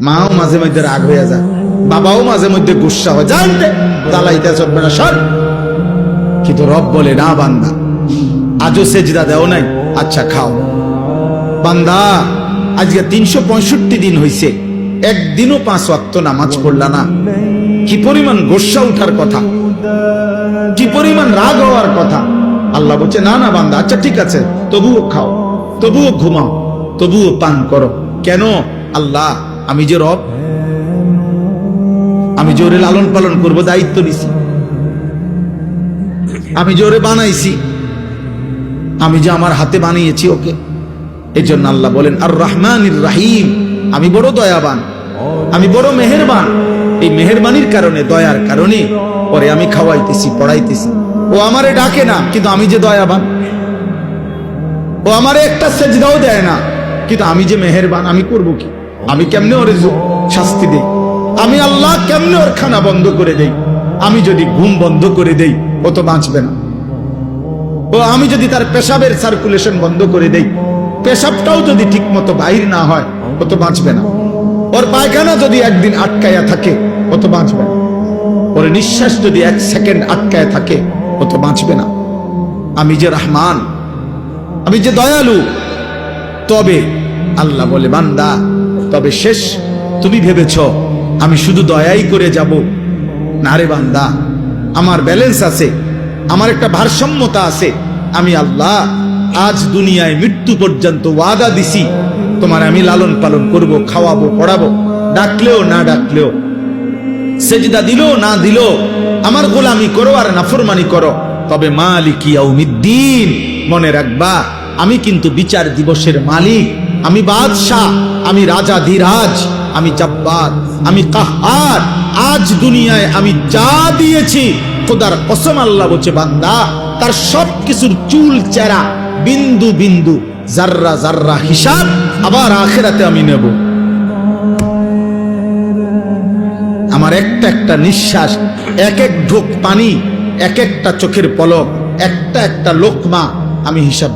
মাও মাঝে মধ্যে রাগ হয়ে যায়, বাবাও মাঝে মধ্যে গুসা হয়, জানতে জ্বালাইতে চলবে না সর। কিন্তু রব বলে না বান্দা, আজও সেজদা দেও নাই, আচ্ছা খাও। বান্দা আজকে 365 দিন হইছে, একদিনও 5 ওয়াক্ত নামাজ পড়লা না, কি পরিমাণ গোসা উঠার কথা, কি পরিমাণ রাগ হওয়ার কথা। আল্লাহ বলছে না না বান্দা, আচ্ছা ঠিক আছে, তবুও খাও, তবুও ঘুমাও, তবুও পান করো। কেন? আল্লাহ আমি যে রব, আমি যে ওরে লালন পালন করব, দায়িত্ব নিছি, আমি যে ওরে বানাইছি, আমি যে আমার হাতে বানিয়েছি ওকে। এই জন্য আল্লাহ বলেন আর রহমানির রাহিম, আমি বড় দয়াবান, আমি বড় মেহেরবান। এই মেহেরবানির কারণে, দয়ার কারণে পরে আমি খাওয়াইতেছি, পড়াইতেছি। ও আমারে ডাকে না, কিন্তু আমি যে দয়াবান। ও আমারে একটা সেজদাও দেয় না, কিন্তু আমি যে মেহেরবান, আমি করব কি? আমি কেমনে ওরে শাস্তি দেই? আমি আল্লাহ কেমনে ওর খানা বন্ধ করে দেই? আমি যদি ঘুম বন্ধ করে দেই, ও তো বাঁচবে না। ও আমি যদি তার পেশাবের সার্কুলেশন বন্ধ করে দেই, পেশাবটাও যদি ঠিক মতো বাহির না হয়, ও তো বাঁচবে না। ওর পায়খানা যদি একদিন আটকায়া থাকে, ও তো বাঁচবে না। ওর নিঃশ্বাস যদি 1 সেকেন্ড আটকায় থাকে, ও তো বাঁচবে না। আমি যে রহমান, আমি যে দয়ালু। তবে আল্লাহ বলে বান্দা, তবে শেষ তুমি ভেবেছ আমি শুধু দয়াই করে যাব? না রে বান্দা, আমার ব্যালেন্স আছে, আমার একটা ভারসাম্যতা আছে। আমি আল্লাহ আজ দুনিয়ায় মৃত্যু পর্যন্ত ওয়াদা দিছি, তোমার আমি লালন পালন করব, খাওয়াবো, পড়াবো, ডাকলেও না ডাকলেও, সেজদা দিলো না দিলো, আমার গোলামি করো আর নাফরমানি করো। তবে মালিক ইয়াউমিদ্দিন, মনে রাখবা আমি কিন্তু বিচার দিবসের মালিক, আমি বাদশাহ, আমি রাজাধিরাজ, আমি জব্বার, আমি কাহ্হার। আজ দুনিয়ায় আমি যা দিয়েছি, খোদার কসম আল্লাহ বলছে বান্দা, তার সব কিছুর চুল চেরা, বিন্দু বিন্দু, জাররা জাররা হিসাব আবার আখিরাতে আমি নেব। আমার একটা একটা নিঃশ্বাস, এক এক ঢোক পানি, এক একটা চোখের পলক, একটা একটা লোকমা আমি হিসাব